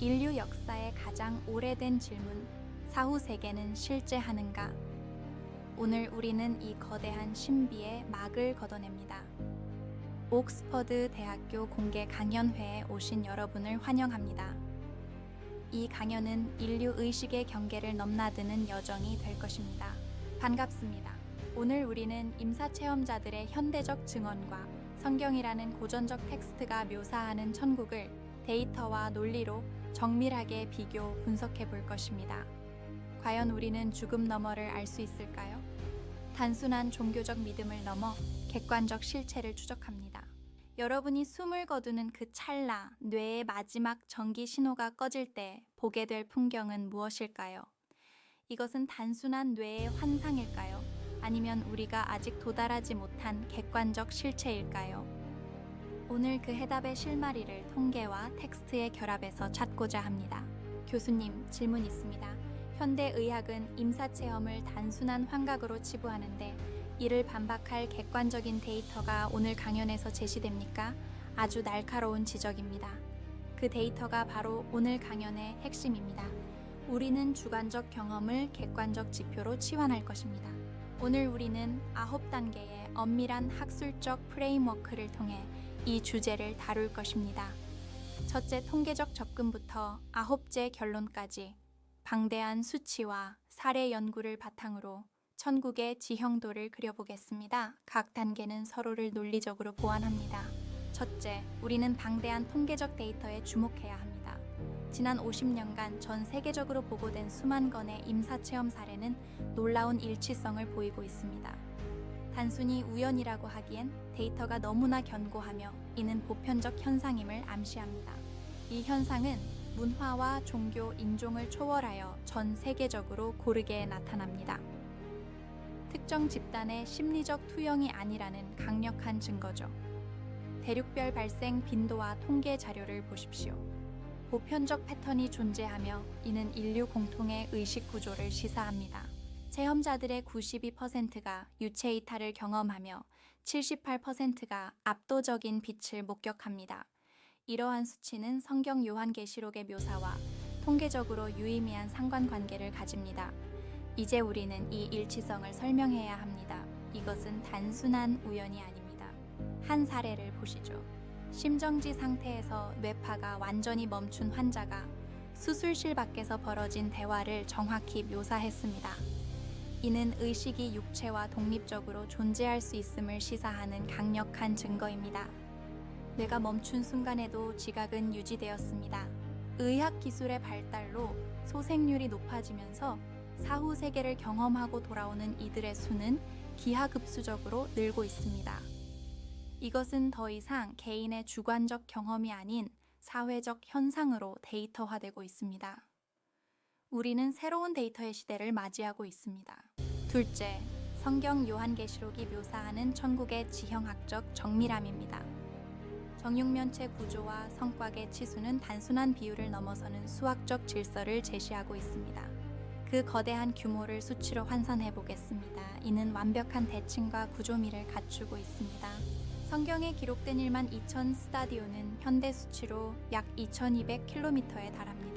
인류 역사의 가장 오래된 질문, 사후 세계는 실제하는가? 오늘 우리는 이 거대한 신비의 막을 걷어냅니다. 옥스퍼드 대학교 공개 강연회에 오신 여러분을 환영합니다. 이 강연은 인류 의식의 경계를 넘나드는 여정이 될 것입니다. 반갑습니다. 오늘 우리는 임사 체험자들의 현대적 증언과 성경이라는 고전적 텍스트가 묘사하는 천국을 데이터와 논리로 정밀하게 비교, 분석해 볼 것입니다. 과연 우리는 죽음 너머를 알 수 있을까요? 단순한 종교적 믿음을 넘어 객관적 실체를 추적합니다. 여러분이 숨을 거두는 그 찰나, 뇌의 마지막 전기 신호가 꺼질 때 보게 될 풍경은 무엇일까요? 이것은 단순한 뇌의 환상일까요? 아니면 우리가 아직 도달하지 못한 객관적 실체일까요? 오늘 그 해답의 실마리를 통계와 텍스트의 결합에서 찾고자 합니다. 교수님, 질문 있습니다. 현대의학은 임사체험을 단순한 환각으로 치부하는데 이를 반박할 객관적인 데이터가 오늘 강연에서 제시됩니까? 아주 날카로운 지적입니다. 그 데이터가 바로 오늘 강연의 핵심입니다. 우리는 주관적 경험을 객관적 지표로 치환할 것입니다. 오늘 우리는 9단계의 엄밀한 학술적 프레임워크를 통해 이 주제를 다룰 것입니다. 첫째, 통계적 접근부터 9째 결론까지 방대한 수치와 사례 연구를 바탕으로 천국의 지형도를 그려보겠습니다. 각 단계는 서로를 논리적으로 보완합니다. 첫째, 우리는 방대한 통계적 데이터에 주목해야 합니다. 지난 50년간 전 세계적으로 보고된 수만 건의 임사체험 사례는 놀라운 일치성을 보이고 있습니다. 단순히 우연이라고 하기엔 데이터가 너무나 견고하며 이는 보편적 현상임을 암시합니다. 이 현상은 문화와 종교, 인종을 초월하여 전 세계적으로 고르게 나타납니다. 특정 집단의 심리적 투영이 아니라는 강력한 증거죠. 대륙별 발생 빈도와 통계 자료를 보십시오. 보편적 패턴이 존재하며 이는 인류 공통의 의식 구조를 시사합니다. 체험자들의 92%가 유체 이탈을 경험하며 78%가 압도적인 빛을 목격합니다. 이러한 수치는 성경 요한계시록의 묘사와 통계적으로 유의미한 상관관계를 가집니다. 이제 우리는 이 일치성을 설명해야 합니다. 이것은 단순한 우연이 아닙니다. 한 사례를 보시죠. 심정지 상태에서 뇌파가 완전히 멈춘 환자가 수술실 밖에서 벌어진 대화를 정확히 묘사했습니다. 이는 의식이 육체와 독립적으로 존재할 수 있음을 시사하는 강력한 증거입니다. 뇌가 멈춘 순간에도 지각은 유지되었습니다. 의학 기술의 발달로 소생률이 높아지면서 사후 세계를 경험하고 돌아오는 이들의 수는 기하급수적으로 늘고 있습니다. 이것은 더 이상 개인의 주관적 경험이 아닌 사회적 현상으로 데이터화되고 있습니다. 우리는 새로운 데이터의 시대를 맞이하고 있습니다. 둘째, 성경 요한계시록이 묘사하는 천국의 지형학적 정밀함입니다. 정육면체 구조와 성곽의 치수는 단순한 비율을 넘어서는 수학적 질서를 제시하고 있습니다. 그 거대한 규모를 수치로 환산해 보겠습니다. 이는 완벽한 대칭과 구조미를 갖추고 있습니다. 성경에 기록된 1만 2천 스타디오는 현대 수치로 약 2200km에 달합니다.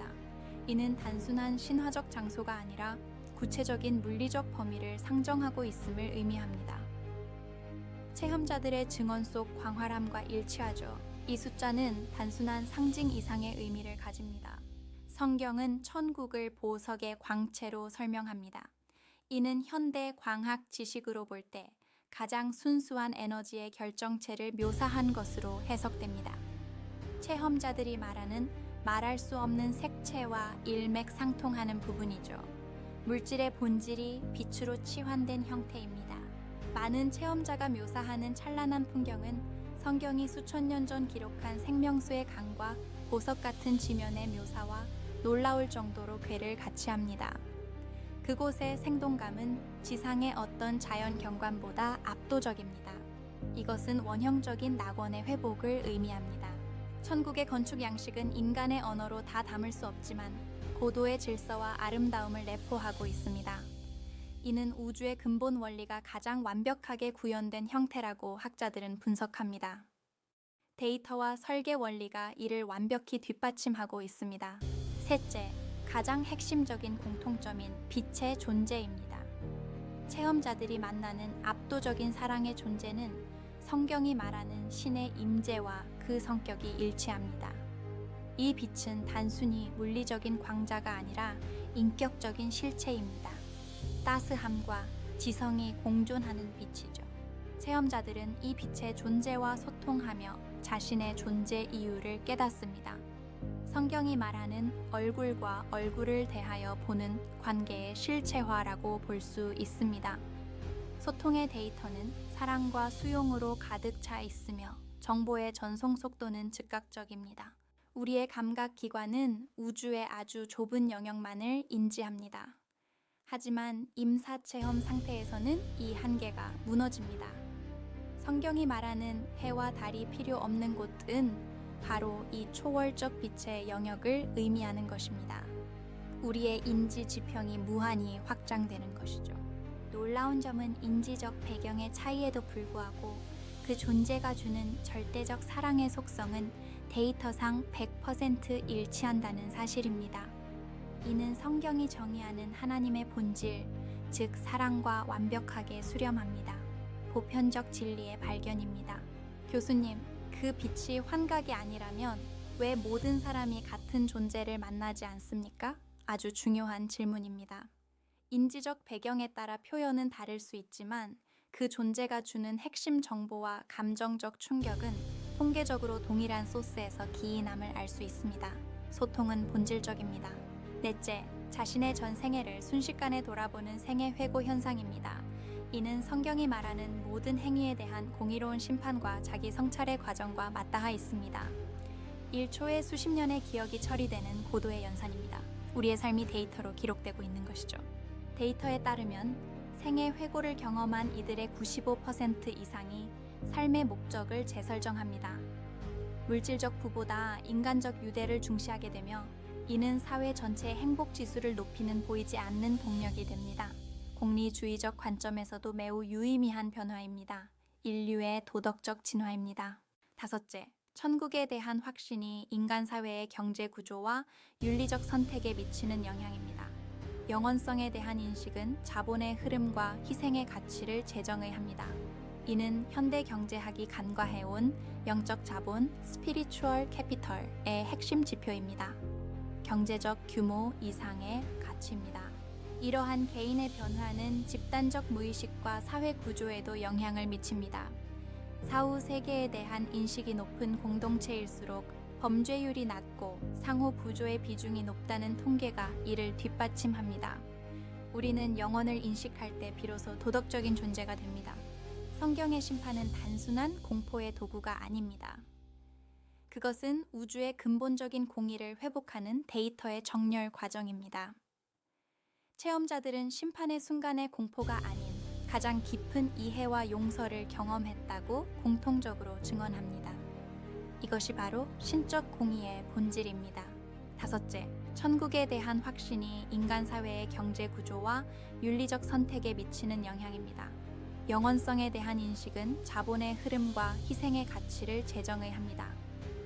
이는 단순한 신화적 장소가 아니라 구체적인 물리적 범위를 상정하고 있음을 의미합니다. 체험자들의 증언 속 광활함과 일치하죠. 이 숫자는 단순한 상징 이상의 의미를 가집니다. 성경은 천국을 보석의 광채로 설명합니다. 이는 현대 광학 지식으로 볼 때 가장 순수한 에너지의 결정체를 묘사한 것으로 해석됩니다. 체험자들이 말하는 말할 수 없는 색채와 일맥상통하는 부분이죠. 물질의 본질이 빛으로 치환된 형태입니다. 많은 체험자가 묘사하는 찬란한 풍경은 성경이 수천 년 전 기록한 생명수의 강과 보석 같은 지면의 묘사와 놀라울 정도로 궤를 같이 합니다. 그곳의 생동감은 지상의 어떤 자연 경관보다 압도적입니다. 이것은 원형적인 낙원의 회복을 의미합니다. 천국의 건축 양식은 인간의 언어로 다 담을 수 없지만 고도의 질서와 아름다움을 내포하고 있습니다. 이는 우주의 근본 원리가 가장 완벽하게 구현된 형태라고 학자들은 분석합니다. 데이터와 설계 원리가 이를 완벽히 뒷받침하고 있습니다. 셋째, 가장 핵심적인 공통점인 빛의 존재입니다. 체험자들이 만나는 압도적인 사랑의 존재는 성경이 말하는 신의 임재와 그 성격이 일치합니다. 이 빛은 단순히 물리적인 광자가 아니라 인격적인 실체입니다. 따스함과 지성이 공존하는 빛이죠. 체험자들은 이 빛의 존재와 소통하며 자신의 존재 이유를 깨닫습니다. 성경이 말하는 얼굴과 얼굴을 대하여 보는 관계의 실체화라고 볼 수 있습니다. 소통의 데이터는 사랑과 수용으로 가득 차 있으며 정보의 전송 속도는 즉각적입니다. 우리의 감각 기관은 우주의 아주 좁은 영역만을 인지합니다. 하지만 임사 체험 상태에서는 이 한계가 무너집니다. 성경이 말하는 해와 달이 필요 없는 곳은 바로 이 초월적 빛의 영역을 의미하는 것입니다. 우리의 인지 지평이 무한히 확장되는 것이죠. 놀라운 점은 인지적 배경의 차이에도 불구하고 그 존재가 주는 절대적 사랑의 속성은 데이터상 100% 일치한다는 사실입니다. 이는 성경이 정의하는 하나님의 본질, 즉 사랑과 완벽하게 수렴합니다. 보편적 진리의 발견입니다. 교수님, 그 빛이 환각이 아니라면 왜 모든 사람이 같은 존재를 만나지 않습니까? 아주 중요한 질문입니다. 인지적 배경에 따라 표현은 다를 수 있지만 그 존재가 주는 핵심 정보와 감정적 충격은 통계적으로 동일한 소스에서 기인함을 알 수 있습니다. 소통은 본질적입니다. 넷째, 자신의 전 생애를 순식간에 돌아보는 생애 회고 현상입니다. 이는 성경이 말하는 모든 행위에 대한 공의로운 심판과 자기 성찰의 과정과 맞닿아 있습니다. 1초에 수십 년의 기억이 처리되는 고도의 연산입니다. 우리의 삶이 데이터로 기록되고 있는 것이죠. 데이터에 따르면 생애 회고를 경험한 이들의 95% 이상이 삶의 목적을 재설정합니다. 물질적 부보다 인간적 유대를 중시하게 되며 이는 사회 전체의 행복 지수를 높이는 보이지 않는 동력이 됩니다. 공리주의적 관점에서도 매우 유의미한 변화입니다. 인류의 도덕적 진화입니다. 다섯째, 천국에 대한 확신이 인간 사회의 경제 구조와 윤리적 선택에 미치는 영향입니다. 영원성에 대한 인식은 자본의 흐름과 희생의 가치를 재정의합니다. 이는 현대 경제학이 간과해온 영적 자본, 스피리추얼 캐피털의 핵심 지표입니다. 경제적 규모 이상의 가치입니다. 이러한 개인의 변화는 집단적 무의식과 사회 구조에도 영향을 미칩니다. 사후 세계에 대한 인식이 높은 공동체일수록 범죄율이 낮고 상호 부조의 비중이 높다는 통계가 이를 뒷받침합니다. 우리는 영혼을 인식할 때 비로소 도덕적인 존재가 됩니다. 성경의 심판은 단순한 공포의 도구가 아닙니다. 그것은 우주의 근본적인 공의를 회복하는 데이터의 정렬 과정입니다. 체험자들은 심판의 순간의 공포가 아닌 가장 깊은 이해와 용서를 경험했다고 공통적으로 증언합니다. 이것이 바로 신적 공의의 본질입니다. 다섯째, 천국에 대한 확신이 인간 사회의 경제 구조와 윤리적 선택에 미치는 영향입니다. 영원성에 대한 인식은 자본의 흐름과 희생의 가치를 재정의합니다.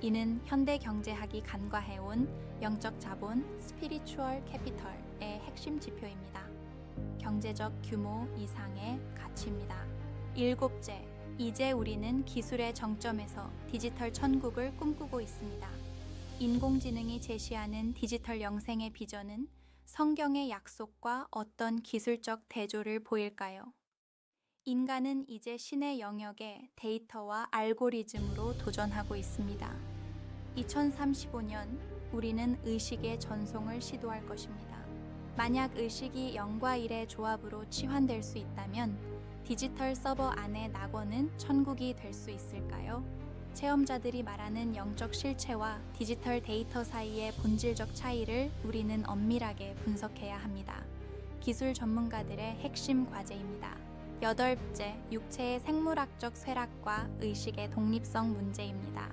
이는 현대 경제학이 간과해온 영적 자본, 스피리추얼 캐피털의 핵심 지표입니다. 경제적 규모 이상의 가치입니다. 일곱째, 이제 우리는 기술의 정점에서 디지털 천국을 꿈꾸고 있습니다. 인공지능이 제시하는 디지털 영생의 비전은 성경의 약속과 어떤 기술적 대조를 보일까요? 인간은 이제 신의 영역에 데이터와 알고리즘으로 도전하고 있습니다. 2035년 우리는 의식의 전송을 시도할 것입니다. 만약 의식이 0과 1의 조합으로 치환될 수 있다면 디지털 서버 안의 낙원은 천국이 될 수 있을까요? 체험자들이 말하는 영적 실체와 디지털 데이터 사이의 본질적 차이를 우리는 엄밀하게 분석해야 합니다. 기술 전문가들의 핵심 과제입니다. 여덟째, 육체의 생물학적 쇠락과 의식의 독립성 문제입니다.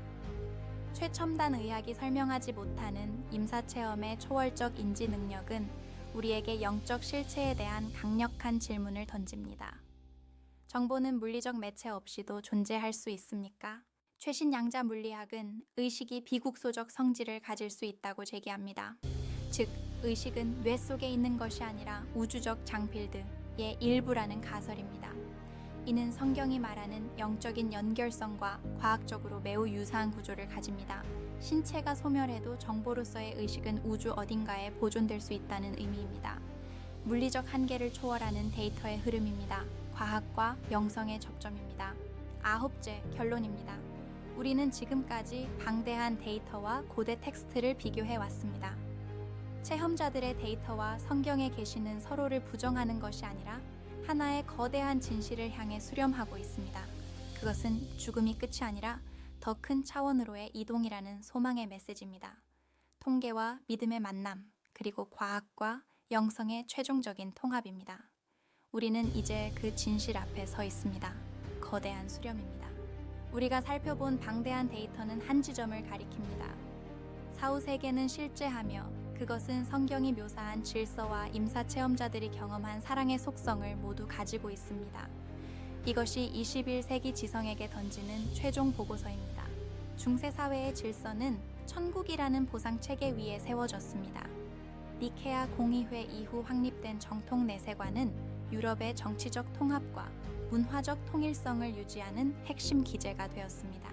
최첨단 의학이 설명하지 못하는 임사체험의 초월적 인지 능력은 우리에게 영적 실체에 대한 강력한 질문을 던집니다. 정보는 물리적 매체 없이도 존재할 수 있습니까? 최신 양자 물리학은 의식이 비국소적 성질을 가질 수 있다고 제기합니다. 즉, 의식은 뇌 속에 있는 것이 아니라 우주적 장필드의 일부라는 가설입니다. 이는 성경이 말하는 영적인 연결성과 과학적으로 매우 유사한 구조를 가집니다. 신체가 소멸해도 정보로서의 의식은 우주 어딘가에 보존될 수 있다는 의미입니다. 물리적 한계를 초월하는 데이터의 흐름입니다. 과학과 영성의 접점입니다. 아홉째, 결론입니다. 우리는 지금까지 방대한 데이터와 고대 텍스트를 비교해 왔습니다. 체험자들의 데이터와 성경의 계시는 서로를 부정하는 것이 아니라 하나의 거대한 진실을 향해 수렴하고 있습니다. 그것은 죽음이 끝이 아니라 더 큰 차원으로의 이동이라는 소망의 메시지입니다. 통계와 믿음의 만남, 그리고 과학과 영성의 최종적인 통합입니다. 우리는 이제 그 진실 앞에 서 있습니다. 거대한 수렴입니다. 우리가 살펴본 방대한 데이터는 한 지점을 가리킵니다. 사후 세계는 실제하며 그것은 성경이 묘사한 질서와 임사 체험자들이 경험한 사랑의 속성을 모두 가지고 있습니다. 이것이 21세기 지성에게 던지는 최종 보고서입니다. 중세 사회의 질서는 천국이라는 보상 체계 위에 세워졌습니다. 니케아 공의회 이후 확립된 정통 내세관은 유럽의 정치적 통합과 문화적 통일성을 유지하는 핵심 기제가 되었습니다.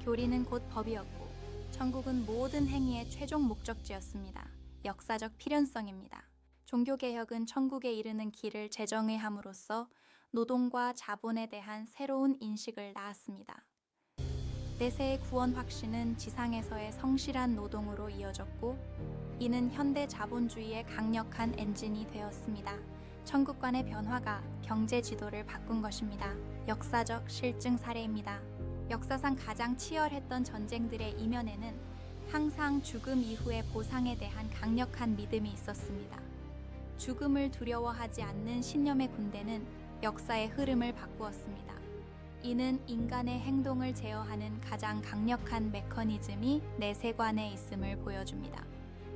교리는 곧 법이었고 천국은 모든 행위의 최종 목적지였습니다. 역사적 필연성입니다. 종교개혁은 천국에 이르는 길을 재정의함으로써 노동과 자본에 대한 새로운 인식을 낳았습니다. 내세의 구원 확신은 지상에서의 성실한 노동으로 이어졌고 이는 현대 자본주의의 강력한 엔진이 되었습니다. 천국관의 변화가 경제 지도를 바꾼 것입니다. 역사적 실증 사례입니다. 역사상 가장 치열했던 전쟁들의 이면에는 항상 죽음 이후의 보상에 대한 강력한 믿음이 있었습니다. 죽음을 두려워하지 않는 신념의 군대는 역사의 흐름을 바꾸었습니다. 이는 인간의 행동을 제어하는 가장 강력한 메커니즘이 내세관에 있음을 보여줍니다.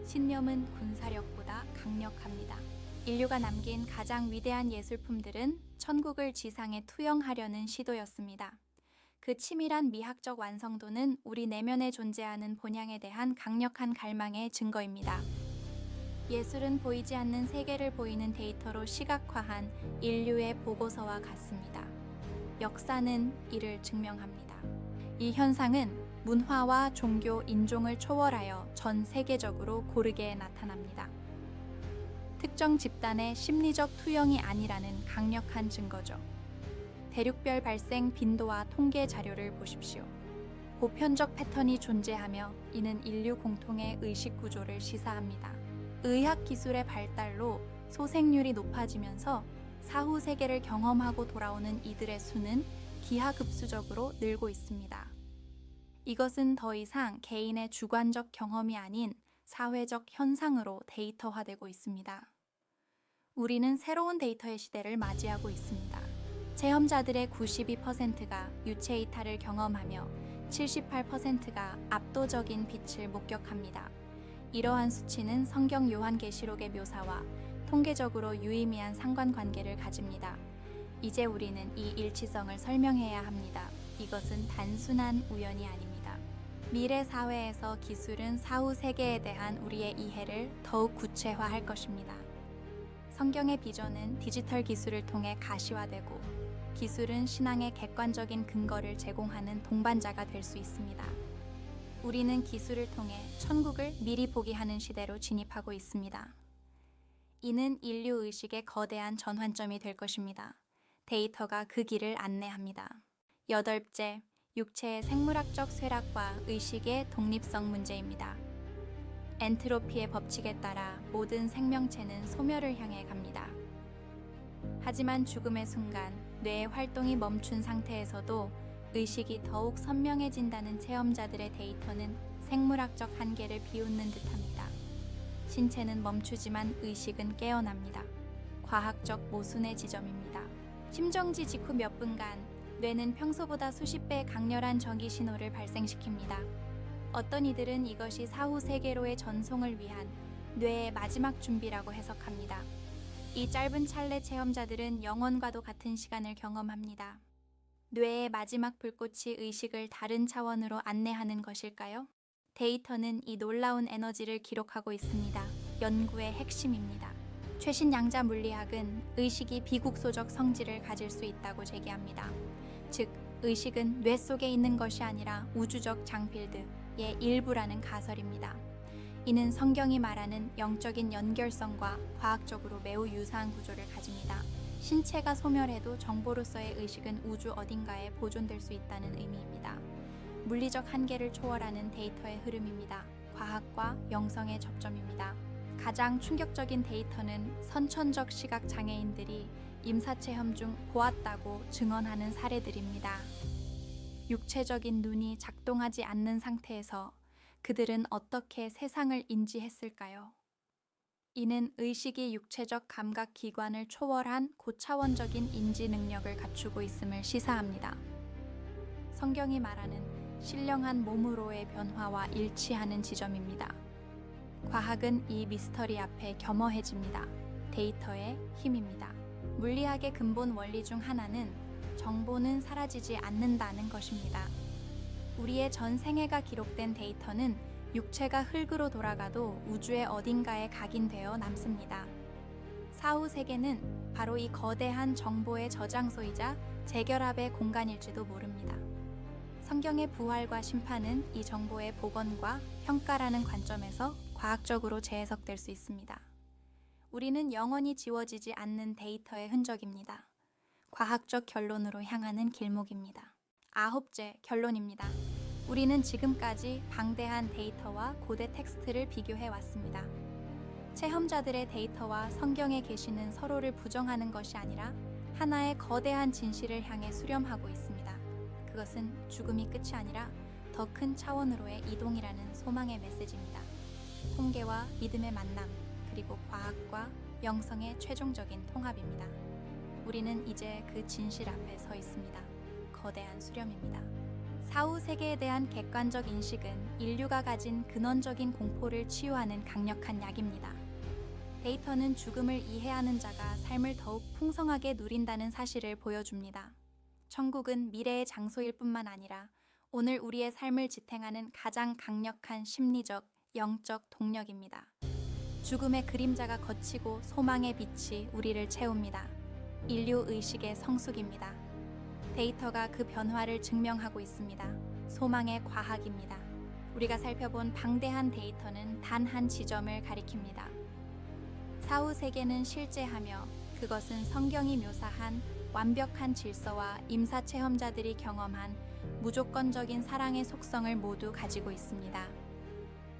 신념은 군사력보다 강력합니다. 인류가 남긴 가장 위대한 예술품들은 천국을 지상에 투영하려는 시도였습니다. 그 치밀한 미학적 완성도는 우리 내면에 존재하는 본향에 대한 강력한 갈망의 증거입니다. 예술은 보이지 않는 세계를 보이는 데이터로 시각화한 인류의 보고서와 같습니다. 역사는 이를 증명합니다. 이 현상은 문화와 종교, 인종을 초월하여 전 세계적으로 고르게 나타납니다. 특정 집단의 심리적 투영이 아니라는 강력한 증거죠. 대륙별 발생 빈도와 통계 자료를 보십시오. 보편적 패턴이 존재하며 이는 인류 공통의 의식 구조를 시사합니다. 의학 기술의 발달로 소생률이 높아지면서 사후 세계를 경험하고 돌아오는 이들의 수는 기하급수적으로 늘고 있습니다. 이것은 더 이상 개인의 주관적 경험이 아닌 사회적 현상으로 데이터화되고 있습니다. 우리는 새로운 데이터의 시대를 맞이하고 있습니다. 체험자들의 92%가 유체 이탈을 경험하며 78%가 압도적인 빛을 목격합니다. 이러한 수치는 성경 요한계시록의 묘사와 통계적으로 유의미한 상관관계를 가집니다. 이제 우리는 이 일치성을 설명해야 합니다. 이것은 단순한 우연이 아닙니다. 미래 사회에서 기술은 사후 세계에 대한 우리의 이해를 더욱 구체화할 것입니다. 성경의 비전은 디지털 기술을 통해 가시화되고 기술은 신앙의 객관적인 근거를 제공하는 동반자가 될 수 있습니다. 우리는 기술을 통해 천국을 미리 보게 하는 시대로 진입하고 있습니다. 이는 인류 의식의 거대한 전환점이 될 것입니다. 데이터가 그 길을 안내합니다. 여덟째, 육체의 생물학적 쇠락과 의식의 독립성 문제입니다. 엔트로피의 법칙에 따라 모든 생명체는 소멸을 향해 갑니다. 하지만 죽음의 순간 뇌의 활동이 멈춘 상태에서도 의식이 더욱 선명해진다는 체험자들의 데이터는 생물학적 한계를 비웃는 듯합니다. 신체는 멈추지만 의식은 깨어납니다. 과학적 모순의 지점입니다. 심정지 직후 몇 분간 뇌는 평소보다 수십 배 강렬한 전기 신호를 발생시킵니다. 어떤 이들은 이것이 사후 세계로의 전송을 위한 뇌의 마지막 준비라고 해석합니다. 이 짧은 찰나 체험자들은 영혼과도 같은 시간을 경험합니다. 뇌의 마지막 불꽃이 의식을 다른 차원으로 안내하는 것일까요? 데이터는 이 놀라운 에너지를 기록하고 있습니다. 연구의 핵심입니다. 최신 양자 물리학은 의식이 비국소적 성질을 가질 수 있다고 제기합니다. 즉, 의식은 뇌 속에 있는 것이 아니라 우주적 장필드의 일부라는 가설입니다. 이는 성경이 말하는 영적인 연결성과 과학적으로 매우 유사한 구조를 가집니다. 신체가 소멸해도 정보로서의 의식은 우주 어딘가에 보존될 수 있다는 의미입니다. 물리적 한계를 초월하는 데이터의 흐름입니다. 과학과 영성의 접점입니다. 가장 충격적인 데이터는 선천적 시각 장애인들이 임사체험 중 보았다고 증언하는 사례들입니다. 육체적인 눈이 작동하지 않는 상태에서 그들은 어떻게 세상을 인지했을까요? 이는 의식이 육체적 감각 기관을 초월한 고차원적인 인지 능력을 갖추고 있음을 시사합니다. 성경이 말하는 신령한 몸으로의 변화와 일치하는 지점입니다. 과학은 이 미스터리 앞에 겸허해집니다. 데이터의 힘입니다. 물리학의 근본 원리 중 하나는 정보는 사라지지 않는다는 것입니다. 우리의 전 생애가 기록된 데이터는 육체가 흙으로 돌아가도 우주의 어딘가에 각인되어 남습니다. 사후 세계는 바로 이 거대한 정보의 저장소이자 재결합의 공간일지도 모릅니다. 성경의 부활과 심판은 이 정보의 복원과 평가라는 관점에서 과학적으로 재해석될 수 있습니다. 우리는 영원히 지워지지 않는 데이터의 흔적입니다. 과학적 결론으로 향하는 길목입니다. 9째, 결론입니다. 우리는 지금까지 방대한 데이터와 고대 텍스트를 비교해 왔습니다. 체험자들의 데이터와 성경의 계시는 서로를 부정하는 것이 아니라 하나의 거대한 진실을 향해 수렴하고 있습니다. 그것은 죽음이 끝이 아니라 더 큰 차원으로의 이동이라는 소망의 메시지입니다. 통계와 믿음의 만남, 그리고 과학과 영성의 최종적인 통합입니다. 우리는 이제 그 진실 앞에 서 있습니다. 거대한 수렴입니다. 사후 세계에 대한 객관적 인식은 인류가 가진 근원적인 공포를 치유하는 강력한 약입니다. 데이터는 죽음을 이해하는 자가 삶을 더욱 풍성하게 누린다는 사실을 보여줍니다. 천국은 미래의 장소일 뿐만 아니라 오늘 우리의 삶을 지탱하는 가장 강력한 심리적, 영적 동력입니다. 죽음의 그림자가 걷히고 소망의 빛이 우리를 채웁니다. 인류 의식의 성숙입니다. 데이터가 그 변화를 증명하고 있습니다. 소망의 과학입니다. 우리가 살펴본 방대한 데이터는 단 한 지점을 가리킵니다. 사후 세계는 실제하며 그것은 성경이 묘사한 완벽한 질서와 임사 체험자들이 경험한 무조건적인 사랑의 속성을 모두 가지고 있습니다.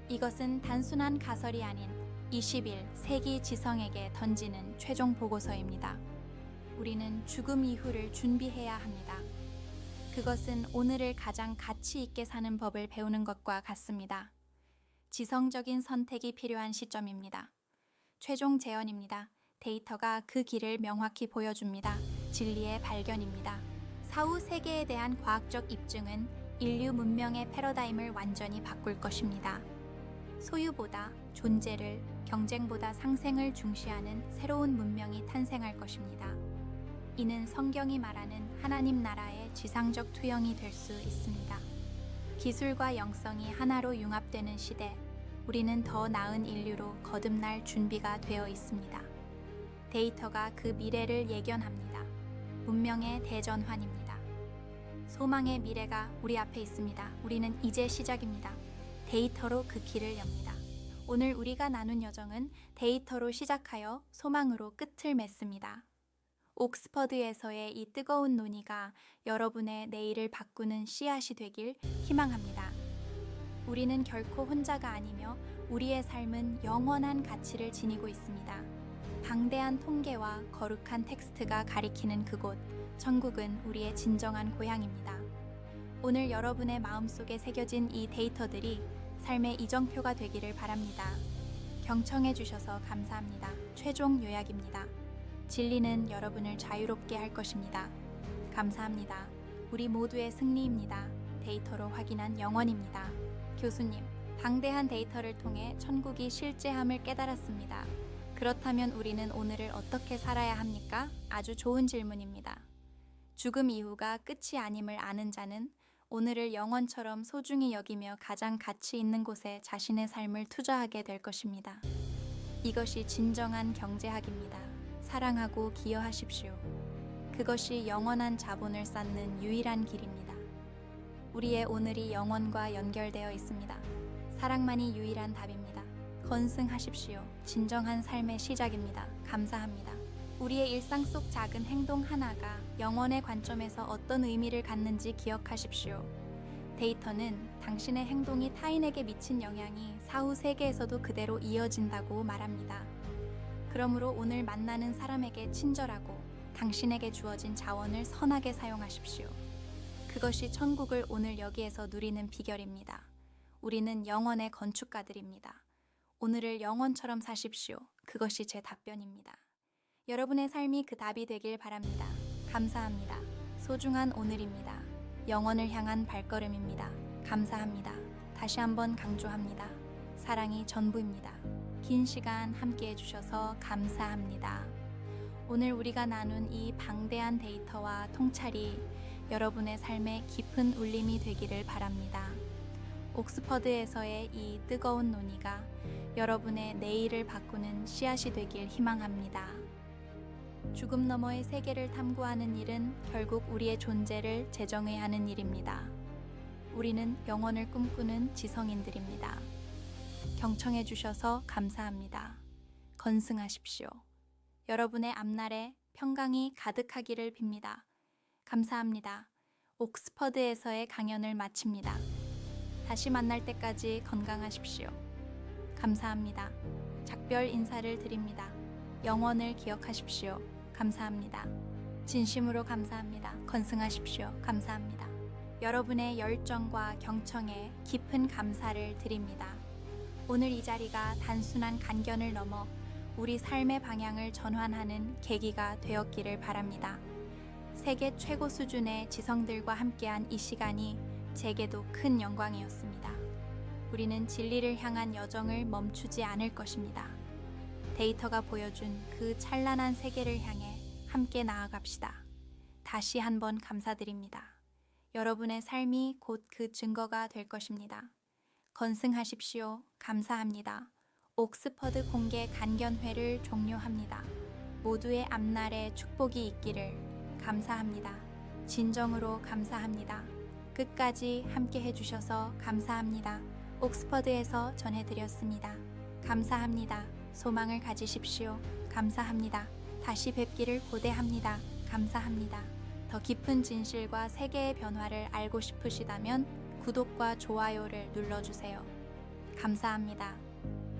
이것은 단순한 가설이 아닌 21세기 지성에게 던지는 최종 보고서입니다. 우리는 죽음 이후를 준비해야 합니다. 그것은 오늘을 가장 가치 있게 사는 법을 배우는 것과 같습니다. 지성적인 선택이 필요한 시점입니다. 최종 재현입니다. 데이터가 그 길을 명확히 보여줍니다. 진리의 발견입니다. 사후 세계에 대한 과학적 입증은 인류 문명의 패러다임을 완전히 바꿀 것입니다. 소유보다 존재를, 경쟁보다 상생을 중시하는 새로운 문명이 탄생할 것입니다. 이는 성경이 말하는 하나님 나라의 지상적 투영이 될 수 있습니다. 기술과 영성이 하나로 융합되는 시대, 우리는 더 나은 인류로 거듭날 준비가 되어 있습니다. 데이터가 그 미래를 예견합니다. 문명의 대전환입니다. 소망의 미래가 우리 앞에 있습니다. 우리는 이제 시작입니다. 데이터로 그 길을 엽니다. 오늘 우리가 나눈 여정은 데이터로 시작하여 소망으로 끝을 맺습니다. 옥스퍼드에서의 이 뜨거운 논의가 여러분의 내일을 바꾸는 씨앗이 되길 희망합니다. 우리는 결코 혼자가 아니며 우리의 삶은 영원한 가치를 지니고 있습니다. 방대한 통계와 거룩한 텍스트가 가리키는 그곳, 천국은 우리의 진정한 고향입니다. 오늘 여러분의 마음속에 새겨진 이 데이터들이 삶의 이정표가 되기를 바랍니다. 경청해 주셔서 감사합니다. 최종 요약입니다. 진리는 여러분을 자유롭게 할 것입니다. 감사합니다. 우리 모두의 승리입니다. 데이터로 확인한 영원입니다. 교수님, 방대한 데이터를 통해 천국이 실제함을 깨달았습니다. 그렇다면 우리는 오늘을 어떻게 살아야 합니까? 아주 좋은 질문입니다. 죽음 이후가 끝이 아님을 아는 자는 오늘을 영원처럼 소중히 여기며 가장 가치 있는 곳에 자신의 삶을 투자하게 될 것입니다. 이것이 진정한 경제학입니다. 사랑하고 기여하십시오. 그것이 영원한 자본을 쌓는 유일한 길입니다. 우리의 오늘이 영원과 연결되어 있습니다. 사랑만이 유일한 답입니다. 건승하십시오. 진정한 삶의 시작입니다. 감사합니다. 우리의 일상 속 작은 행동 하나가 영원의 관점에서 어떤 의미를 갖는지 기억하십시오. 데이터는 당신의 행동이 타인에게 미친 영향이 사후 세계에서도 그대로 이어진다고 말합니다. 그러므로 오늘 만나는 사람에게 친절하고 당신에게 주어진 자원을 선하게 사용하십시오. 그것이 천국을 오늘 여기에서 누리는 비결입니다. 우리는 영원의 건축가들입니다. 오늘을 영원처럼 사십시오. 그것이 제 답변입니다. 여러분의 삶이 그 답이 되길 바랍니다. 감사합니다. 소중한 오늘입니다. 영원을 향한 발걸음입니다. 감사합니다. 다시 한번 강조합니다. 사랑이 전부입니다. 긴 시간 함께 해주셔서 감사합니다. 오늘 우리가 나눈 이 방대한 데이터와 통찰이 여러분의 삶에 깊은 울림이 되기를 바랍니다. 옥스퍼드에서의 이 뜨거운 논의가 여러분의 내일을 바꾸는 씨앗이 되길 희망합니다. 죽음 너머의 세계를 탐구하는 일은 결국 우리의 존재를 재정의하는 일입니다. 우리는 영원을 꿈꾸는 지성인들입니다. 경청해 주셔서 감사합니다. 건승하십시오. 여러분의 앞날에 평강이 가득하기를 빕니다. 감사합니다. 옥스퍼드에서의 강연을 마칩니다. 다시 만날 때까지 건강하십시오. 감사합니다. 작별 인사를 드립니다. 영원을 기억하십시오. 감사합니다. 진심으로 감사합니다. 건승하십시오. 감사합니다. 여러분의 열정과 경청에 깊은 감사를 드립니다. 오늘 이 자리가 단순한 간견을 넘어 우리 삶의 방향을 전환하는 계기가 되었기를 바랍니다. 세계 최고 수준의 지성들과 함께한 이 시간이 제게도 큰 영광이었습니다. 우리는 진리를 향한 여정을 멈추지 않을 것입니다. 데이터가 보여준 그 찬란한 세계를 향해 함께 나아갑시다. 다시 한번 감사드립니다. 여러분의 삶이 곧 그 증거가 될 것입니다. 건승하십시오. 감사합니다. 옥스퍼드 공개 간견회를 종료합니다. 모두의 앞날에 축복이 있기를 감사합니다. 진정으로 감사합니다. 끝까지 함께 해주셔서 감사합니다. 옥스퍼드에서 전해드렸습니다. 감사합니다. 소망을 가지십시오. 감사합니다. 다시 뵙기를 고대합니다. 감사합니다. 더 깊은 진실과 세계의 변화를 알고 싶으시다면 구독과 좋아요를 눌러주세요. 감사합니다.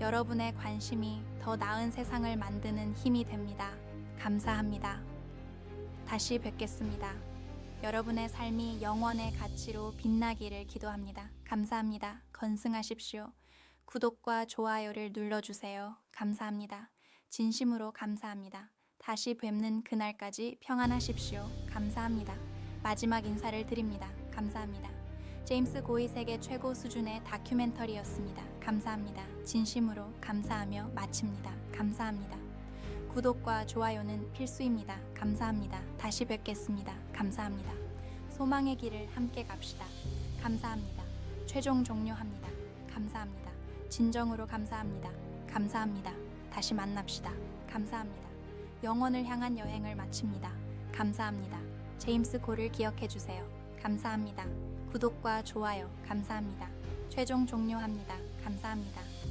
여러분의 관심이 더 나은 세상을 만드는 힘이 됩니다. 감사합니다. 다시 뵙겠습니다. 여러분의 삶이 영원의 가치로 빛나기를 기도합니다. 감사합니다. 건승하십시오. 구독과 좋아요를 눌러주세요. 감사합니다. 진심으로 감사합니다. 다시 뵙는 그날까지 평안하십시오. 감사합니다. 마지막 인사를 드립니다. 감사합니다. 제임스 고이 세계 최고 수준의 다큐멘터리였습니다. 감사합니다. 진심으로 감사하며 마칩니다. 감사합니다. 구독과 좋아요는 필수입니다. 감사합니다. 다시 뵙겠습니다. 감사합니다. 소망의 길을 함께 갑시다. 감사합니다. 최종 종료합니다. 감사합니다. 진정으로 감사합니다. 감사합니다. 다시 만납시다. 감사합니다. 영원을 향한 여행을 마칩니다. 감사합니다. 제임스 고를 기억해 주세요. 감사합니다. 구독과 좋아요 감사합니다. 최종 종료합니다. 감사합니다.